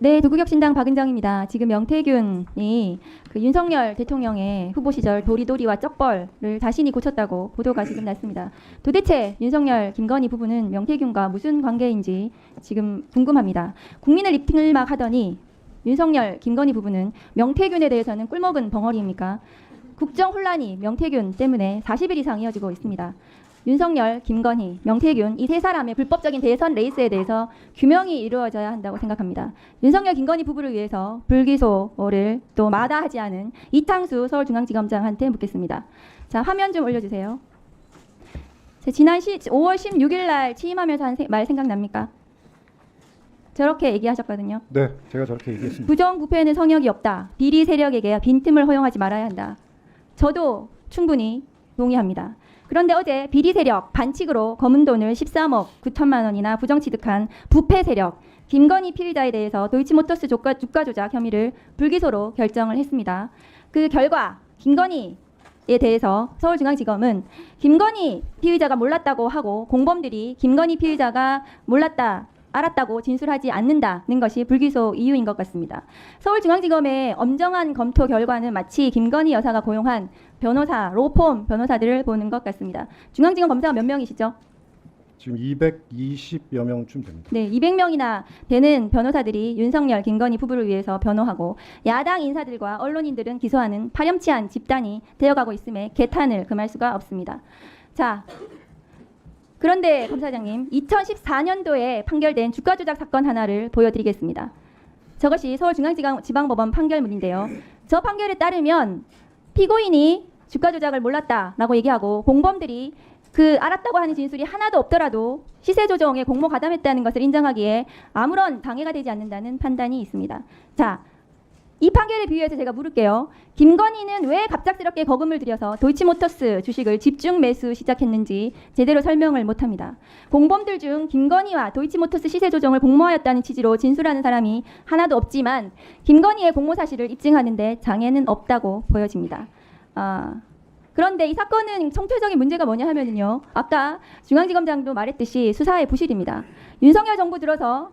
네, 독구격신당 박은정입니다. 지금 명태균이 그 윤석열 대통령의 후보 시절 도리도리와 쩍벌을 자신이 고쳤다고 보도가 지금 났습니다. 도대체 윤석열, 김건희 부부는 명태균과 무슨 관계인지 지금 궁금합니다. 국민을 입틀막 하더니 윤석열, 김건희 부부는 명태균에 대해서는 꿀먹은 벙어리입니까? 국정 혼란이 명태균 때문에 40일 이상 이어지고 있습니다. 윤석열, 김건희, 명태균 이 세 사람의 불법적인 대선 레이스에 대해서 규명이 이루어져야 한다고 생각합니다. 윤석열, 김건희 부부를 위해서 불기소를 또 마다하지 않은 이탕수 서울중앙지검장한테 묻겠습니다. 자, 화면 좀 올려주세요. 지난 5월 16일 날 취임하면서 한 말 생각납니까? 저렇게 얘기하셨거든요. 네, 제가 저렇게 얘기했습니다. 부정부패에는 성역이 없다. 비리 세력에게 빈틈을 허용하지 말아야 한다. 저도 충분히 동의합니다. 그런데 어제 비리 세력 반칙으로 검은 돈을 13억 9천만 원이나 부정취득한 부패 세력 김건희 피의자에 대해서 도이치모터스 주가 조작 혐의를 불기소로 결정을 했습니다. 그 결과 김건희에 대해서 서울중앙지검은 김건희 피의자가 몰랐다고 하고 공범들이 김건희 피의자가 알았다고 진술하지 않는다는 것이 불기소 이유인 것 같습니다. 서울중앙지검의 엄정한 검토 결과는 마치 김건희 여사가 고용한 변호사, 로펌 변호사들을 보는 것 같습니다. 중앙지검 검사가 몇 명이시죠? 지금 220여 명쯤 됩니다. 네, 200명이나 되는 변호사들이 윤석열, 김건희 부부를 위해서 변호하고 야당 인사들과 언론인들은 기소하는 파렴치한 집단이 되어가고 있음에 개탄을 금할 수가 없습니다. 자, 그런데 검사장님, 2014년도에 판결된 주가조작 사건 하나를 보여드리겠습니다. 저것이 서울중앙지방법원 판결문인데요. 저 판결에 따르면 피고인이 주가조작을 몰랐다라고 얘기하고 공범들이 알았다고 하는 진술이 하나도 없더라도 시세조정에 공모 가담했다는 것을 인정하기에 아무런 방해가 되지 않는다는 판단이 있습니다. 자, 이 판결에 비유해서 제가 물을게요. 김건희는 왜 갑작스럽게 거금을 들여서 도이치모터스 주식을 집중 매수 시작했는지 제대로 설명을 못합니다. 공범들 중 김건희와 도이치모터스 시세 조정을 공모하였다는 취지로 진술하는 사람이 하나도 없지만 김건희의 공모 사실을 입증하는데 장애는 없다고 보여집니다. 그런데 이 사건은 총체적인 문제가 뭐냐 하면은요. 아까 중앙지검장도 말했듯이 수사의 부실입니다. 윤석열 정부 들어서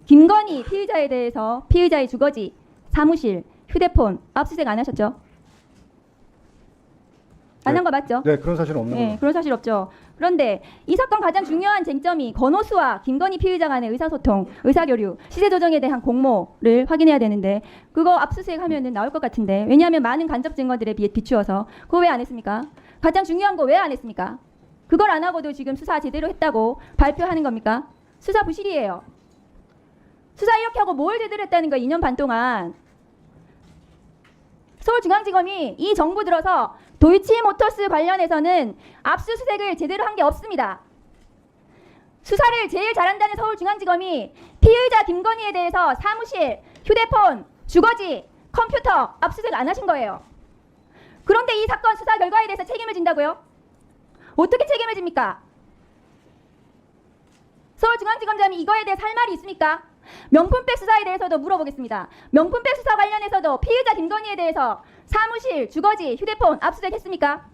김건희 피의자에 대해서 피의자의 주거지, 사무실, 휴대폰 압수수색 안 하셨죠? 안 한 거 맞죠? 네, 그런 사실은 없는 네, 거죠. 그런 사실 없죠. 그런데 이 사건 가장 중요한 쟁점이 권오수와 김건희 피의자 간의 의사소통, 의사교류, 시세조정에 대한 공모를 확인해야 되는데 그거 압수수색 하면은 나올 것 같은데 왜냐하면 많은 간접 증거들에 비추어서 그거 왜 안 했습니까? 가장 중요한 거 왜 안 했습니까? 그걸 안 하고도 지금 수사 제대로 했다고 발표하는 겁니까? 수사 부실이에요. 수사 이렇게 하고 뭘 제대로 했다는 거야 2년 반 동안. 서울중앙지검이 이 정부 들어서 도이치모터스 관련해서는 압수수색을 제대로 한 게 없습니다. 수사를 제일 잘한다는 서울중앙지검이 피의자 김건희에 대해서 사무실, 휴대폰, 주거지, 컴퓨터 압수수색 안 하신 거예요. 그런데 이 사건 수사 결과에 대해서 책임을 진다고요? 어떻게 책임을 집니까? 서울중앙지검장이 이거에 대해서 할 말이 있습니까? 명품백 수사에 대해서도 물어보겠습니다. 명품백 수사 관련해서도 피의자 김건희에 대해서 사무실, 주거지, 휴대폰 압수수색했습니까?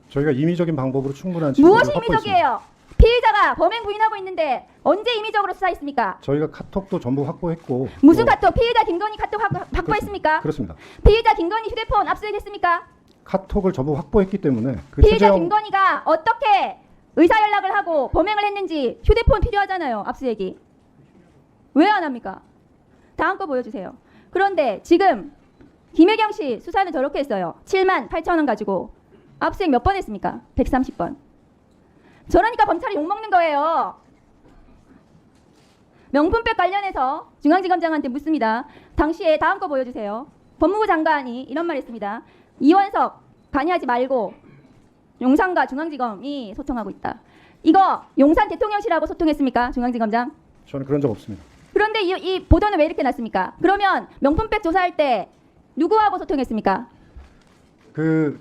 저희가 임의적인 방법으로 충분한 무엇이 증거를 확보했습니다. 임의적이에요? 피의자가 범행 부인하고 있는데 언제 임의적으로 수사했습니까? 저희가 카톡도 전부 확보했고 무슨 카톡? 피의자 김건희 카톡 확보했습니까? 그렇습니다. 피의자 김건희 휴대폰 압수수색했습니까? 카톡을 전부 확보했기 때문에 피의자 김건희가 어떻게 의사 연락을 하고 범행을 했는지 휴대폰 필요하잖아요. 압수수색이. 왜 안 합니까? 다음 거 보여주세요. 그런데 지금 김혜경 씨 수사는 저렇게 했어요. 7만 8천 원 가지고 압수수색 몇 번 했습니까? 130번. 저러니까 검찰이 욕먹는 거예요. 명품백 관련해서 중앙지검장한테 묻습니다. 당시에 다음 거 보여주세요. 법무부 장관이 이런 말 했습니다. 이원석 관여하지 말고 용산과 중앙지검이 소통하고 있다. 이거 용산 대통령실하고 소통했습니까? 중앙지검장? 저는 그런 적 없습니다. 그런데 이 보도는 왜 이렇게 났습니까? 그러면 명품백 조사할 때 누구하고 소통했습니까?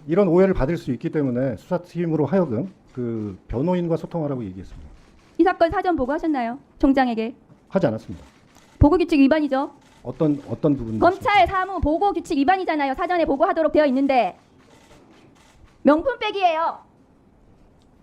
이런 오해를 받을 수 있기 때문에 수사팀으로 하여금 변호인과 소통하라고 얘기했습니다. 이 사건 사전 보고하셨나요? 총장에게? 하지 않았습니다. 보고규칙 위반이죠. 어떤 부분? 검찰 사무 보고규칙 위반이잖아요. 사전에 보고하도록 되어 있는데 명품백이에요.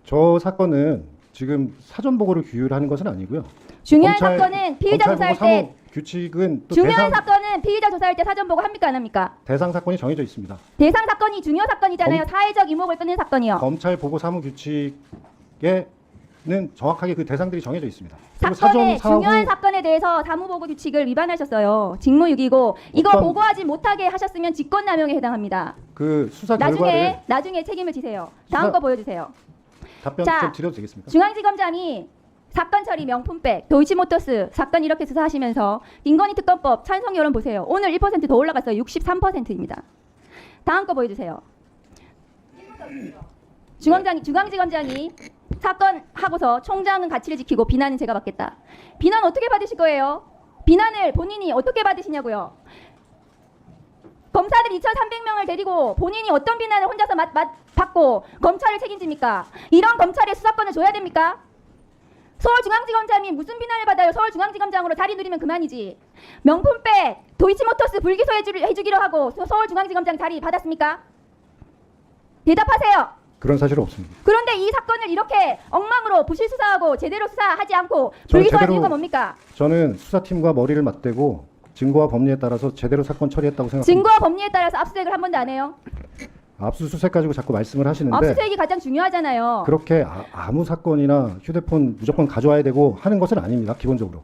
저 사건은 지금 사전 보고를 규율하는 것은 아니고요. 중요한 사건은 피의자 조사할 때 규칙은 또 중요한 사건은 피의자 조사할 때 사전 보고 합니까 안 합니까? 대상 사건이 정해져 있습니다. 대상 사건이 중요 사건이잖아요. 사회적 이목을 끄는 사건이요. 검찰 보고 사무 규칙에는 정확하게 그 대상들이 정해져 있습니다. 그리고 사건의 사전 사후 중요한 사건에 대해서 사무보고 규칙을 위반하셨어요. 직무유기고 이거 어떤- 보고하지 못하게 하셨으면 직권남용에 해당합니다. 그 수사 결과를 나중에 책임을 지세요. 다음 수사- 거 보여주세요. 답변 자, 좀 드려도 되겠습니까? 중앙지검장이 사건 처리 명품백 도이치모터스 사건 이렇게 수사하시면서 김건희 특검법 찬성 여론 보세요. 오늘 1% 더 올라갔어요. 63%입니다. 다음 거 보여주세요. 중앙지검장이 사건 하고서 총장은 가치를 지키고 비난은 제가 받겠다. 비난 어떻게 받으실 거예요? 비난을 본인이 어떻게 받으시냐고요? 검사들 2,300명을 데리고 본인이 어떤 비난을 혼자서 받고 검찰을 책임집니까? 이런 검찰에 수사권을 줘야 됩니까? 서울중앙지검장이 무슨 비난을 받아요? 서울중앙지검장으로 자리 누리면 그만이지. 명품백 도이치모터스 불기소 해주기로 하고 서울중앙지검장 자리 받았습니까? 대답하세요. 그런 사실은 없습니다. 그런데 이 사건을 이렇게 엉망으로 부실 수사하고 제대로 수사하지 않고 저는 불기소한 제대로- 이유가 뭡니까? 저는 수사팀과 머리를 맞대고 증거와 법리에 따라서 제대로 사건 처리했다고 생각합니다. 증거와 법리에 따라서 압수수색을 한 번도 안 해요. 압수수색 가지고 자꾸 말씀을 하시는데 압수수색이 가장 중요하잖아요. 그렇게 아무 사건이나 휴대폰 무조건 가져와야 되고 하는 것은 아닙니다. 기본적으로.